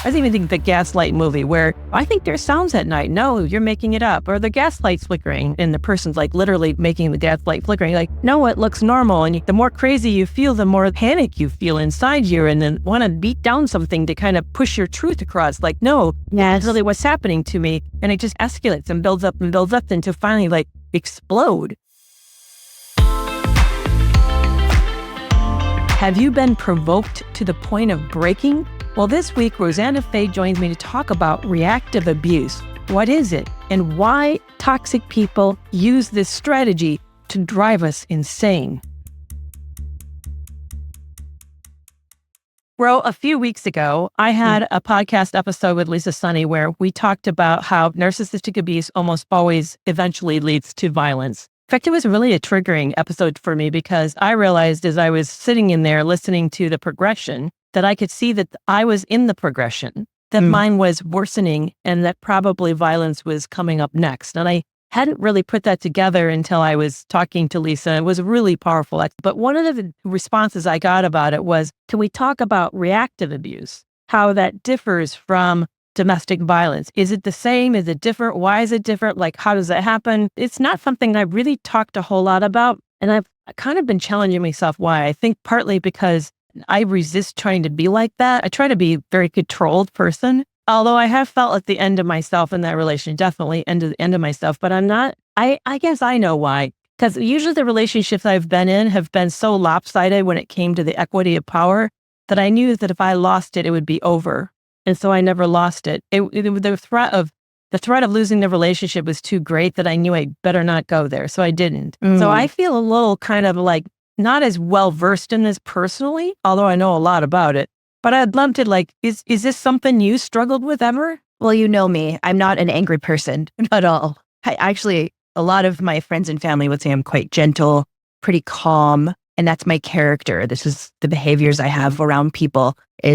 I was even thinking the Gaslight movie where I think there's sounds at night. No, you're making it up. Or the gaslight's flickering and the person's like literally making the gaslight flickering. Like, no, it looks normal. And the more crazy you feel, the more panic you feel inside you and then want to beat down something to kind of push your truth across. Like, no, that's really what's happening to me. And it just escalates and builds up until finally like explode. Have you been provoked to the point of breaking? Well, this week, Rossana Faye joins me to talk about reactive abuse. What is it? And why toxic people use this strategy to drive us insane? Well, a few weeks ago, I had a podcast episode with Lisa Sunny where we talked about how narcissistic abuse almost always eventually leads to violence. In fact, it was really a triggering episode for me because I realized as I was sitting in there listening to the progression that I could see that I was in the progression, that mine was worsening and that probably violence was coming up next. And I hadn't really put that together until I was talking to Lisa. It was really powerful. But one of the responses I got about it was, can we talk about reactive abuse? How that differs from domestic violence. Is it the same? Is it different? Why is it different? Like, how does that happen? It's not something I really talked a whole lot about. And I've kind of been challenging myself why. I think partly because I resist trying to be like that. I try to be a very controlled person. Although I have felt at the end of myself in that relation, definitely end of myself, but I'm not, I guess I know why. Because usually the relationships I've been in have been so lopsided when it came to the equity of power that I knew that if I lost it, it would be over. And so I never lost it. The threat of losing the relationship was too great that I knew I better not go there. So I didn't. So I feel a little kind of like not as well versed in this personally, although I know a lot about it. But I'd love to is this something you struggled with ever? Well, you know me. I'm not an angry person at all. Actually, a lot of my friends and family would say I'm quite gentle, pretty calm. And that's my character. This is the behaviors I have around people I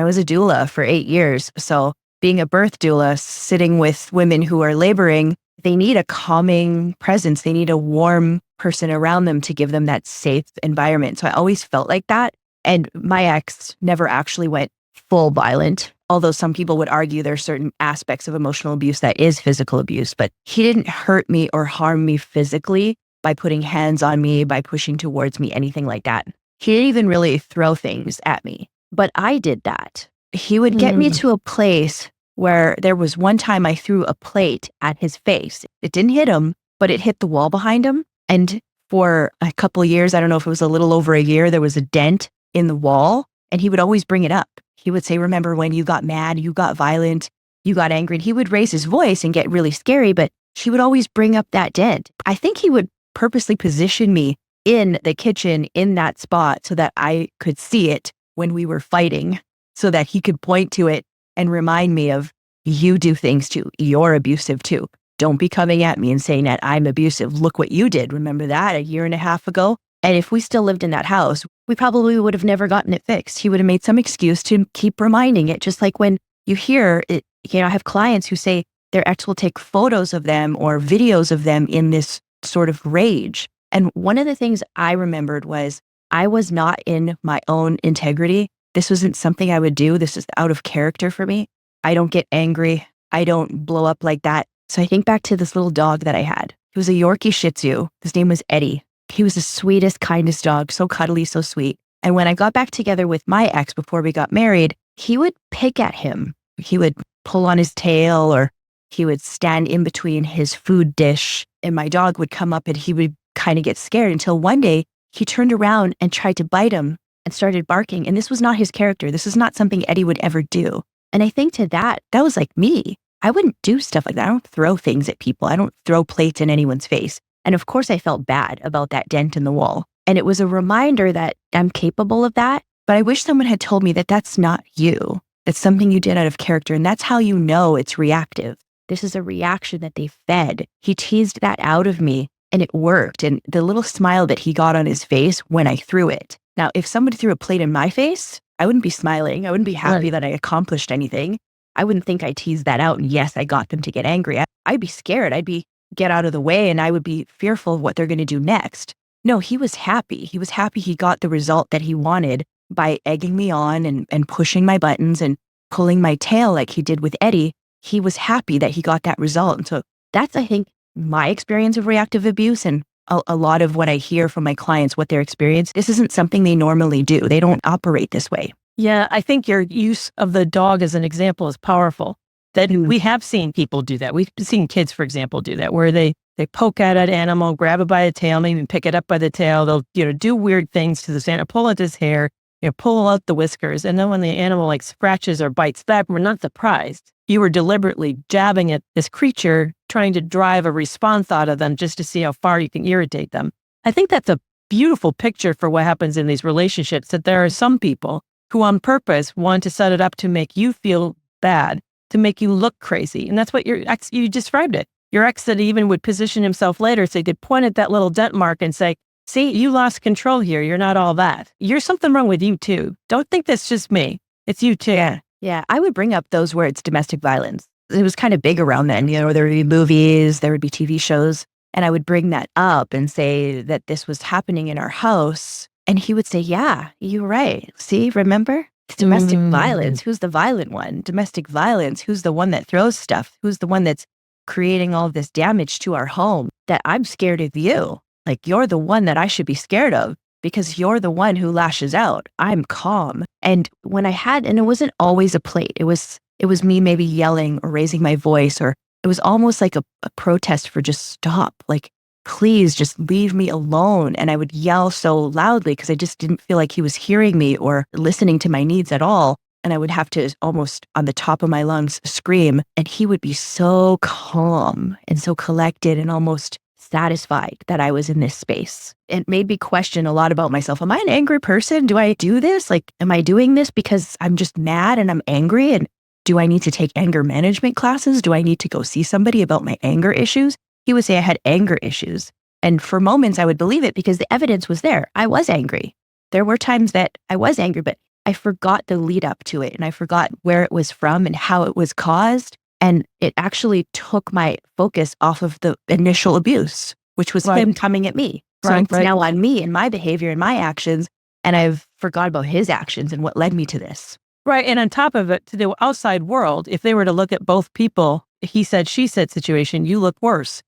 was a doula for 8 years. So being a birth doula, sitting with women who are laboring, they need a calming presence. They need a warm person around them to give them that safe environment. So I always felt like that. And my ex never actually went full violent, although some people would argue there are certain aspects of emotional abuse that is physical abuse, but he didn't hurt me or harm me physically by putting hands on me, by pushing towards me, anything like that. He didn't even really throw things at me, but I did that. He would get me to a place where there was one time I threw a plate at his face. It didn't hit him, but it hit the wall behind him. And for a couple of years, I don't know if it was a little over a year, there was a dent in the wall, and he would always bring it up. He would say, remember when you got mad, you got violent, you got angry. And he would raise his voice and get really scary, but he would always bring up that dent. I think he would purposely position me in the kitchen in that spot so that I could see it when we were fighting, so that he could point to it and remind me of, you do things too. You're abusive too. Don't be coming at me and saying that I'm abusive. Look what you did. Remember that 1.5 years ago? And if we still lived in that house, we probably would have never gotten it fixed. He would have made some excuse to keep reminding it. Just like when you hear it, I have clients who say their ex will take photos of them or videos of them in this sort of rage. And one of the things I remembered was I was not in my own integrity. This wasn't something I would do. This is out of character for me. I don't get angry. I don't blow up like that. So I think back to this little dog that I had. He was a Yorkie Shih Tzu. His name was Eddie. He was the sweetest, kindest dog, so cuddly, so sweet. And when I got back together with my ex before we got married, he would pick at him. He would pull on his tail, or he would stand in between his food dish, and my dog would come up and he would kind of get scared until one day he turned around and tried to bite him and started barking. And this was not his character. This is not something Eddie would ever do. And I think to that was like me. I wouldn't do stuff like that. I don't throw things at people. I don't throw plates in anyone's face. And of course, I felt bad about that dent in the wall. And it was a reminder that I'm capable of that. But I wish someone had told me that that's not you. That's something you did out of character. And that's how you know it's reactive. This is a reaction that they fed. He teased that out of me and it worked. And the little smile that he got on his face when I threw it. Now, if somebody threw a plate in my face, I wouldn't be smiling. I wouldn't be happy that I accomplished anything. I wouldn't think I teased that out. And yes, I got them to get angry. I'd be scared. I'd be get out of the way, and I would be fearful of what they're going to do next. No, he was happy. He was happy he got the result that he wanted by egging me on and pushing my buttons and pulling my tail like he did with Eddie, he was happy that he got that result. And so that's, I think, my experience of reactive abuse, and a lot of what I hear from my clients, what their experience. This isn't something they normally do. They don't operate this way. Yeah, I think your use of the dog as an example is powerful. That we have seen people do that. We've seen kids, for example, do that, where they poke at an animal, grab it by the tail, maybe even pick it up by the tail. They'll do weird things to this animal, pull at his hair, pull out the whiskers. And then when the animal like scratches or bites back, we're not surprised. You were deliberately jabbing at this creature, trying to drive a response out of them just to see how far you can irritate them. I think that's a beautiful picture for what happens in these relationships, that there are some people who on purpose want to set it up to make you feel bad, to make you look crazy. And that's what your ex, you described it. Your ex that even would position himself later so he could point at that little dent mark and say, see, you lost control here. You're not all that. You're something wrong with you too. Don't think that's just me. It's you too. Yeah. I would bring up those words, domestic violence. It was kind of big around then. There would be movies, there would be TV shows. And I would bring that up and say that this was happening in our house. And he would say, yeah, you're right. See, remember? It's domestic violence. Who's the violent one? Domestic violence. Who's the one that throws stuff? Who's the one that's creating all this damage to our home? That I'm scared of you. Like, you're the one that I should be scared of because you're the one who lashes out. I'm calm. And when and it wasn't always a plate. It was me maybe yelling or raising my voice, or it was almost like a protest for just stop. Like, please just leave me alone. And I would yell so loudly because I just didn't feel like he was hearing me or listening to my needs at all. And I would have to almost on the top of my lungs scream. And he would be so calm and so collected and almost satisfied that I was in this space. It made me question a lot about myself. Am I an angry person? Do I do this? Like, am I doing this because I'm just mad and I'm angry? And do I need to take anger management classes? Do I need to go see somebody about my anger issues? He would say I had anger issues. And for moments I would believe it because the evidence was there. I was angry. There were times that I was angry, but I forgot the lead up to it. And I forgot where it was from and how it was caused. And it actually took my focus off of the initial abuse, which was him coming at me. So it's now on me and my behavior and my actions. And I've forgot about his actions and what led me to this. Right. And on top of it, to the outside world, if they were to look at both people, he said, she said situation, you look worse.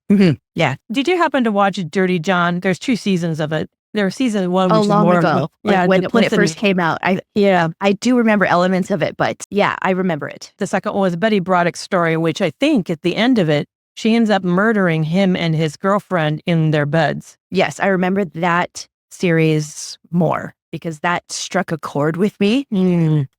Yeah. Did you happen to watch Dirty John? There's 2 seasons of it. There was season 1, which is long more ago. When it first came out. I do remember elements of it, but yeah, I remember it. The second one was Betty Broderick's story, which I think at the end of it, she ends up murdering him and his girlfriend in their beds. Yes, I remember that series more because that struck a chord with me.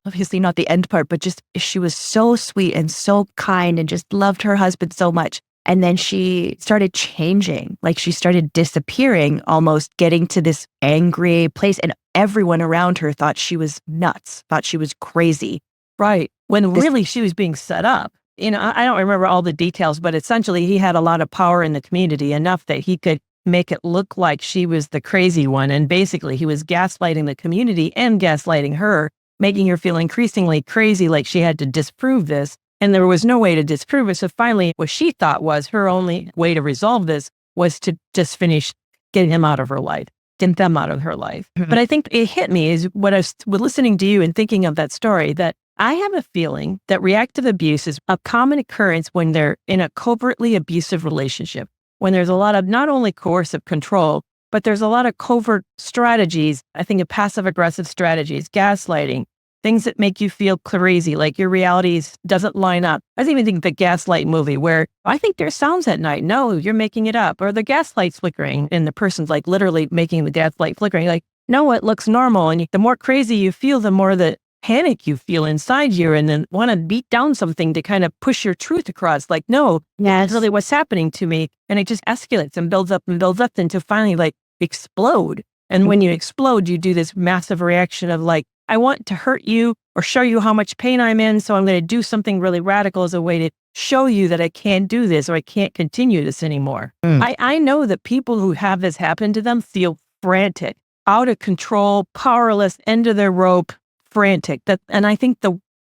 Obviously not the end part, but just she was so sweet and so kind and just loved her husband so much. And then she started changing, like she started disappearing, almost getting to this angry place. And everyone around her thought she was nuts, thought she was crazy. Right. When really she was being set up. I don't remember all the details, but essentially he had a lot of power in the community, enough that he could make it look like she was the crazy one. And basically he was gaslighting the community and gaslighting her, making her feel increasingly crazy, like she had to disprove this. And there was no way to disprove it. So finally, what she thought was her only way to resolve this was to just finish getting him out of her life, get them out of her life. But I think it hit me is what I was listening to you and thinking of that story, that I have a feeling that reactive abuse is a common occurrence when they're in a covertly abusive relationship, when there's a lot of not only coercive control, but there's a lot of covert strategies. I think of passive aggressive strategies, gaslighting, things that make you feel crazy, like your reality doesn't line up. I was even thinking the Gaslight movie where I think there's sounds at night. No, you're making it up. Or the gaslight's flickering and the person's like literally making the gaslight flickering. Like, no, it looks normal. And the more crazy you feel, the more the panic you feel inside you, and then want to beat down something to kind of push your truth across. Like, no, that's really what's happening to me. And it just escalates and builds up until finally like explode. And when you explode, you do this massive reaction of like, I want to hurt you or show you how much pain I'm in. So I'm going to do something really radical as a way to show you that I can't do this or I can't continue this anymore. I know that people who have this happen to them feel frantic, out of control, powerless, end of their rope, frantic. And I think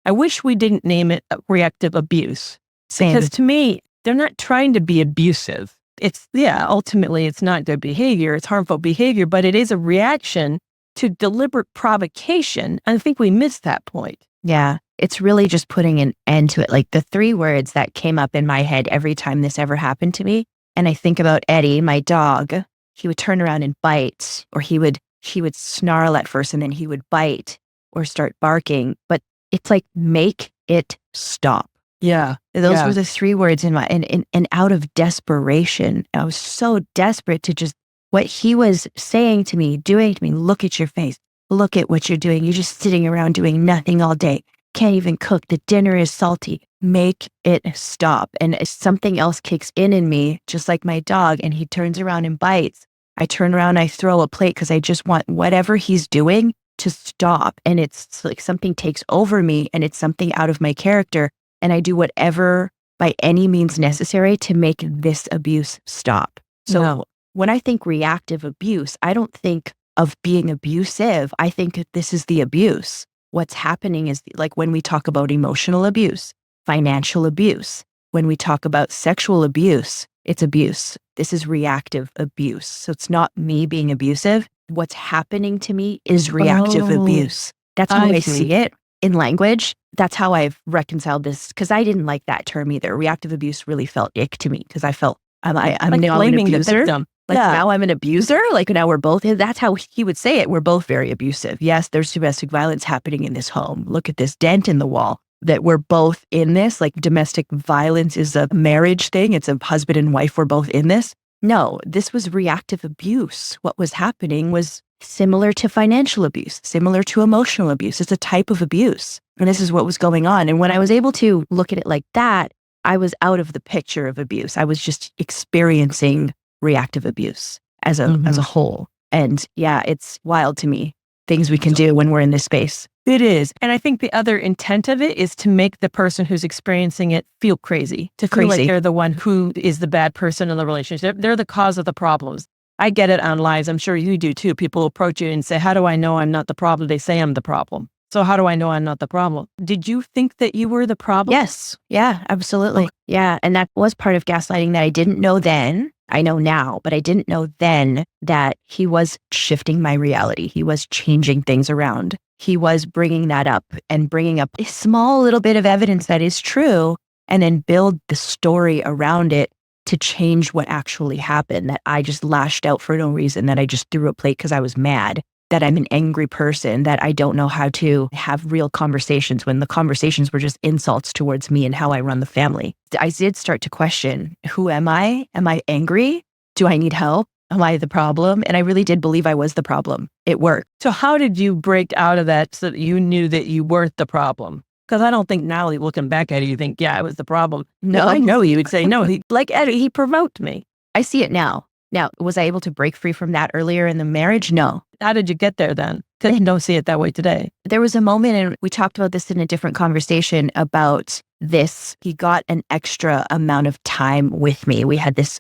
I wish we didn't name it reactive abuse. Because to me, they're not trying to be abusive. Ultimately it's not their behavior, it's harmful behavior, but it is a reaction to deliberate provocation. I think we missed that point. Yeah. it's really just putting an end to it. Like the 3 words that came up in my head every time this ever happened to me. And I think about Eddie, my dog. He would turn around and bite, or he would snarl at first and then he would bite or start barking. But it's like, make it stop. Yeah. Those were the 3 words in my, and out of desperation, I was so desperate to just, what he was saying to me, doing to me, look at your face, look at what you're doing. You're just sitting around doing nothing all day. Can't even cook. The dinner is salty. Make it stop. And something else kicks in me, just like my dog, and he turns around and bites. I turn around, I throw a plate because I just want whatever he's doing to stop. And it's like something takes over me, and it's something out of my character. And I do whatever by any means necessary to make this abuse stop. So when I think reactive abuse, I don't think of being abusive. I think this is the abuse. What's happening is, like, when we talk about emotional abuse, financial abuse, when we talk about sexual abuse, it's abuse. This is reactive abuse. So it's not me being abusive. What's happening to me is reactive abuse. That's how I see it in language. That's how I've reconciled this, because I didn't like that term either. Reactive abuse really felt ick to me, because I felt I'm like now blaming an the abuser. victim. Like, now I'm an abuser. Like, now we're both, that's how he would say it. We're both very abusive. Yes, there's domestic violence happening in this home. Look at this dent in the wall. That we're both in this. Like, domestic violence is a marriage thing. It's a husband and wife. We're both in this. No, this was reactive abuse. What was happening was similar to financial abuse, similar to emotional abuse. It's a type of abuse. And this is what was going on. And when I was able to look at it like that, I was out of the picture of abuse. I was just experiencing reactive abuse as a whole. And yeah, it's wild to me, things we can do when we're in this space. It is. And I think the other intent of it is to make the person who's experiencing it feel crazy, to feel like they're the one who is the bad person in the relationship. They're the cause of the problems. I get it on lives. I'm sure you do too. People approach you and say, how do I know I'm not the problem? They say I'm the problem. So how do I know I'm not the problem? Did you think that you were the problem? Yes. Yeah, absolutely. Okay. Yeah. And that was part of gaslighting that I didn't know then. I know now, but I didn't know then that he was shifting my reality. He was changing things around. He was bringing that up and bringing up a small little bit of evidence that is true, and then build the story around it to change what actually happened, that I just lashed out for no reason, that I just threw a plate because I was mad, that I'm an angry person, that I don't know how to have real conversations when the conversations were just insults towards me and how I run the family. I did start to question, who am I? Am I angry? Do I need help? Am I the problem? And I really did believe I was the problem. It worked. So how did you break out of that so that you knew that you weren't the problem? Because I don't think now, looking back at it, you think, yeah, I was the problem. No, I know you would say, no, like Eddie, he provoked me. I see it now. Now, was I able to break free from that earlier in the marriage? No. How did you get there then? Because you don't see it that way today. There was a moment, and we talked about this in a different conversation about this. He got an extra amount of time with me. We had this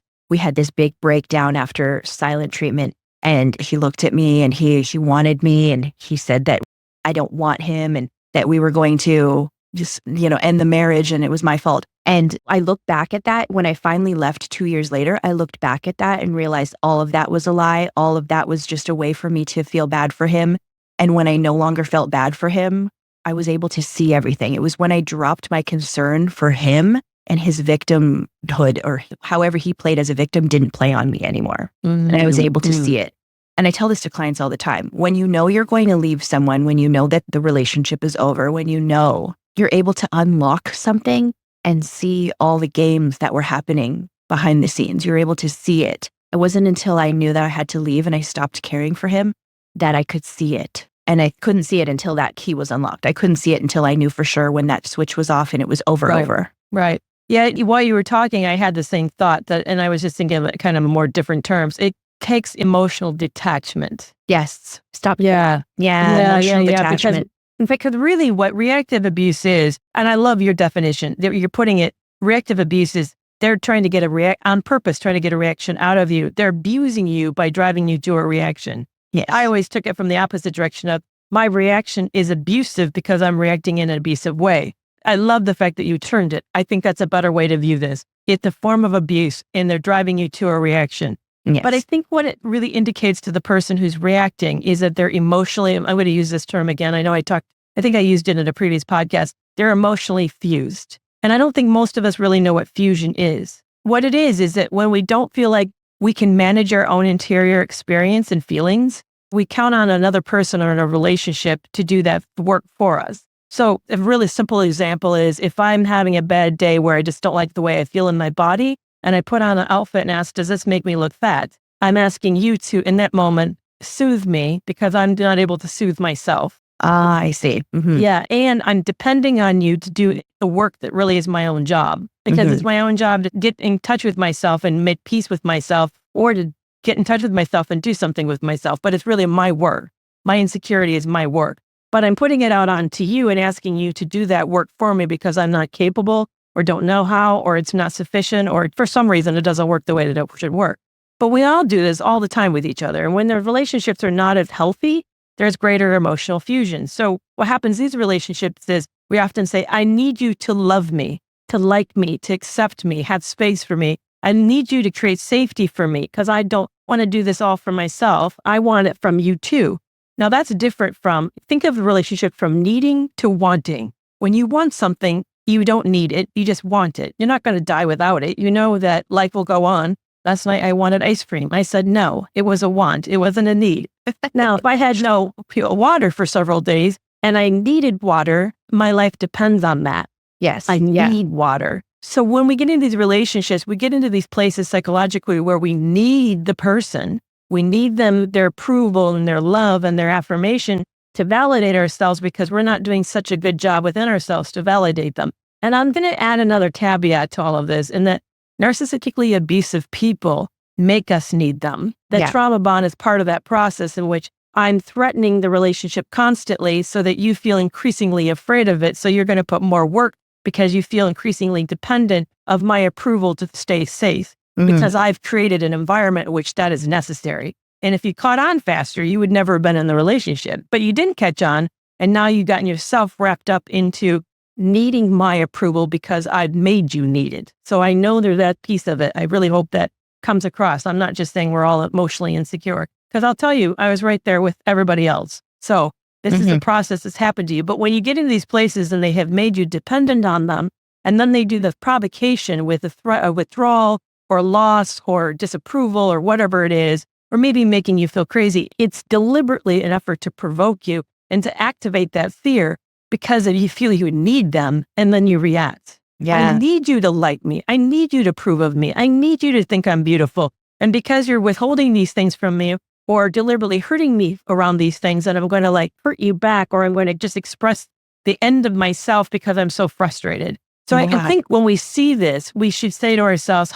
big breakdown after silent treatment, and he looked at me and he wanted me, and he said that I don't want him and that we were going to just, end the marriage and it was my fault. And I look back at that when I finally left 2 years later. I looked back at that and realized all of that was a lie. All of that was just a way for me to feel bad for him. And when I no longer felt bad for him, I was able to see everything. It was when I dropped my concern for him, and his victimhood, or however he played as a victim, didn't play on me anymore. And I was able to see it. And I tell this to clients all the time. When you know you're going to leave someone, when you know that the relationship is over, when you know, you're able to unlock something and see all the games that were happening behind the scenes. You're able to see it. It wasn't until I knew that I had to leave and I stopped caring for him that I could see it. And I couldn't see it until that key was unlocked. I couldn't see it until I knew for sure when that switch was off and it was over. Right. Yeah. While you were talking, I had the same thought and I was just thinking of it kind of more different terms. It takes emotional detachment. Yes. Stop. Yeah. Emotional detachment. Because really what reactive abuse is, and I love your definition, that you're putting it, reactive abuse is they're trying to get on purpose, trying to get a reaction out of you. They're abusing you by driving you to a reaction. Yes. I always took it from the opposite direction of my reaction is abusive because I'm reacting in an abusive way. I love the fact that you turned it. I think that's a better way to view this. It's a form of abuse and they're driving you to a reaction. Yes. But I think what it really indicates to the person who's reacting is that they're emotionally, I'm going to use this term again. I know I talked I think I used it in a previous podcast. They're emotionally fused. And I don't think most of us really know what fusion is. What it is that when we don't feel like we can manage our own interior experience and feelings, we count on another person or in a relationship to do that work for us. So a really simple example is if I'm having a bad day where I just don't like the way I feel in my body, and I put on an outfit and ask, does this make me look fat? I'm asking you to, in that moment, soothe me because I'm not able to soothe myself. Ah, I see. Yeah. And I'm depending on you to do the work that really is my own job, because it's my own job to get in touch with myself and make peace with myself, or to get in touch with myself and do something with myself. But it's really my work. My insecurity is my work. But I'm putting it out onto you and asking you to do that work for me because I'm not capable or don't know how, or it's not sufficient, or for some reason it doesn't work the way that it should work. But we all do this all the time with each other. And when the relationships are not as healthy, there's greater emotional fusion. So what happens in these relationships is we often say, I need you to love me, to like me, to accept me, have space for me. I need you to create safety for me because I don't want to do this all for myself. I want it from you too. Now that's different from, think of a relationship from needing to wanting. When you want something, you don't need it. You just want it. You're not going to die without it. You know that life will go on. Last night I wanted ice cream. I said no. It was a want. It wasn't a need. Now, if I had no water for several days and I needed water, my life depends on that. Yes. I need water. So when we get into these relationships, we get into these places psychologically where we need the person. We need them, their approval and their love and their affirmation to validate ourselves because we're not doing such a good job within ourselves to validate them. And I'm going to add another caveat to all of this, in that narcissistically abusive people make us need them. The trauma bond is part of that process in which I'm threatening the relationship constantly so that you feel increasingly afraid of it. So you're going to put more work because you feel increasingly dependent of my approval to stay safe because I've created an environment in which that is necessary. And if you caught on faster, you would never have been in the relationship. But you didn't catch on, and now you've gotten yourself wrapped up into needing my approval because I've made you need it. So I know there's that piece of it. I really hope that comes across. I'm not just saying we're all emotionally insecure, because I'll tell you, I was right there with everybody else. So this is a process that's happened to you. But when you get into these places and they have made you dependent on them, and then they do the provocation with a threat of withdrawal or loss or disapproval or whatever it is, or maybe making you feel crazy, it's deliberately an effort to provoke you and to activate that fear because you feel you need them, and then you react. Yeah. I need you to like me. I need you to approve of me. I need you to think I'm beautiful. And because you're withholding these things from me or deliberately hurting me around these things, then I'm going to hurt you back, or I'm going to just express the end of myself because I'm so frustrated. So I think when we see this, we should say to ourselves,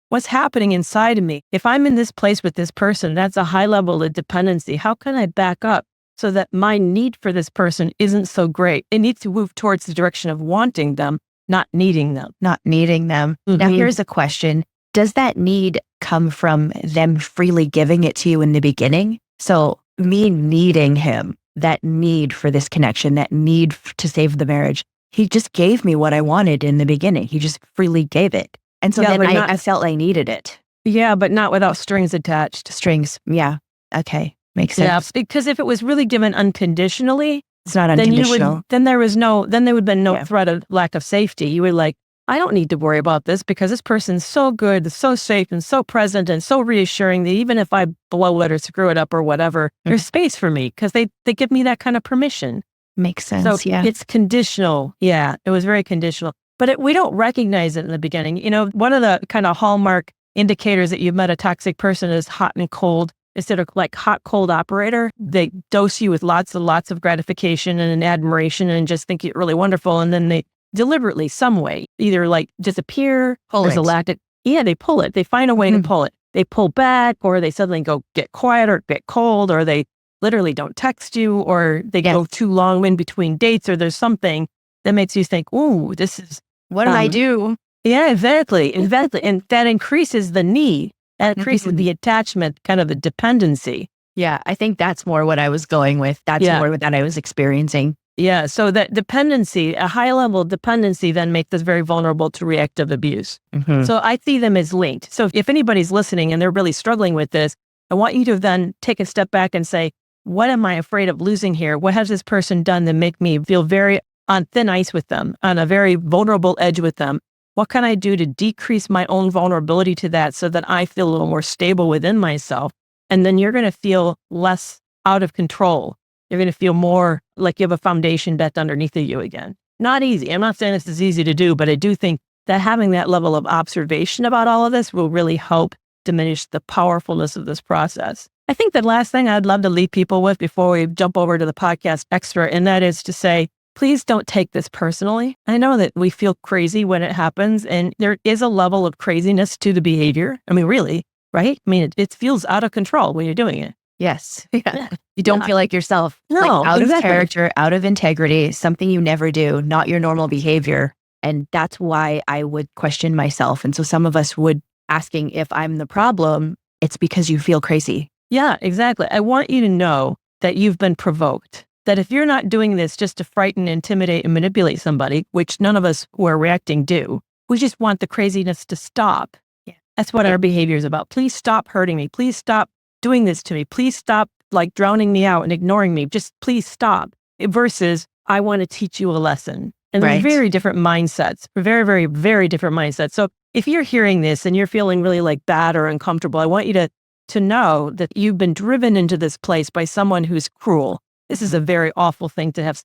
what's happening inside of me? If I'm in this place with this person, that's a high level of dependency. How can I back up so that my need for this person isn't so great? It needs to move towards the direction of wanting them, not needing them. Not needing them. Now, here's a question. Does that need come from them freely giving it to you in the beginning? So me needing him, that need for this connection, that need to save the marriage, he just gave me what I wanted in the beginning. He just freely gave it. And so then I felt I needed it. Yeah, but not without strings attached. Strings. Yeah. Okay. Makes sense. Yeah, because if it was really given unconditionally, it's not unconditional. Then there would have been no threat of lack of safety. You would I don't need to worry about this because this person's so good, so safe, and so present, and so reassuring that even if I blow it or screw it up or whatever, there's space for me because they give me that kind of permission. Makes sense. So it's conditional. Yeah, it was very conditional. But we don't recognize it in the beginning. One of the kind of hallmark indicators that you've met a toxic person is hot and cold. Instead of hot, cold operator, they dose you with lots and lots of gratification and admiration and just think you're really wonderful. And then they deliberately, some way, either disappear, there's a lack of, they pull it. They find a way to pull it. They pull back, or they suddenly go get quiet or get cold, or they literally don't text you, or they go too long in between dates, or there's something that makes you think, ooh, this is... What did I do? Yeah, exactly. And that increases the need. That increases the attachment, kind of the dependency. Yeah, I think that's more what I was going with. That's more what I was experiencing. Yeah, so that dependency, a high level dependency, then makes us very vulnerable to reactive abuse. So I see them as linked. So if anybody's listening and they're really struggling with this, I want you to then take a step back and say, what am I afraid of losing here? What has this person done that make me feel very on thin ice with them, on a very vulnerable edge with them? What can I do to decrease my own vulnerability to that so that I feel a little more stable within myself? And then you're going to feel less out of control. You're going to feel more like you have a foundation that's underneath of you again. Not easy. I'm not saying this is easy to do, but I do think that having that level of observation about all of this will really help diminish the powerfulness of this process. I think the last thing I'd love to leave people with before we jump over to the podcast extra, and that is to say, please don't take this personally. I know that we feel crazy when it happens, and there is a level of craziness to the behavior. I mean, really, right? I mean, it feels out of control when you're doing it. Yes. Yeah. You don't feel like yourself. No, out exactly. of character, out of integrity, something you never do, not your normal behavior. And that's why I would question myself. And so some of us would asking if I'm the problem, it's because you feel crazy. Yeah, exactly. I want you to know that you've been provoked. That if you're not doing this just to frighten, intimidate, and manipulate somebody, which none of us who are reacting do, we just want the craziness to stop. Yeah. That's what our behavior is about. Please stop hurting me. Please stop doing this to me. Please stop like drowning me out and ignoring me. Just please stop. Versus, I want to teach you a lesson. And they're very different mindsets. Very, very, very different mindsets. So if you're hearing this and you're feeling really like bad or uncomfortable, I want you to know that you've been driven into this place by someone who's cruel. This is a very awful thing to have.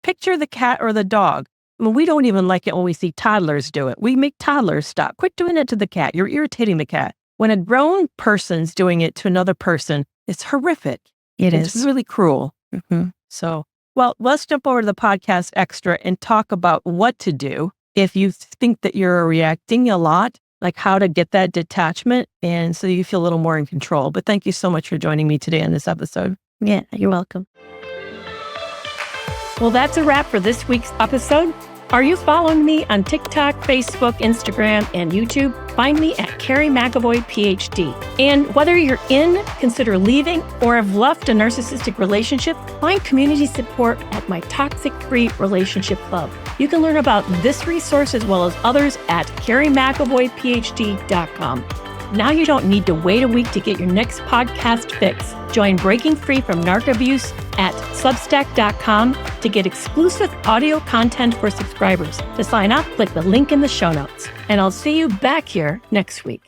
Picture the cat or the dog. I mean, we don't even like it when we see toddlers do it. We make toddlers stop. Quit doing it to the cat. You're irritating the cat. When a grown person's doing it to another person, it's horrific. It's really cruel. Mm-hmm. So, well, let's jump over to the podcast extra and talk about what to do if you think that you're reacting a lot, like how to get that detachment and so you feel a little more in control. But thank you so much for joining me today on this episode. Yeah, you're welcome. Well, that's a wrap for this week's episode. Are you following me on TikTok, Facebook, Instagram, and YouTube? Find me at Kerry McAvoy, Ph.D. And whether you're in, consider leaving, or have left a narcissistic relationship, find community support at my Toxic Free Relationship Club. You can learn about this resource as well as others at kerrymcavoyphd.com. Now you don't need to wait a week to get your next podcast fix. Join Breaking Free from Narc Abuse at substack.com to get exclusive audio content for subscribers. To sign up, click the link in the show notes. And I'll see you back here next week.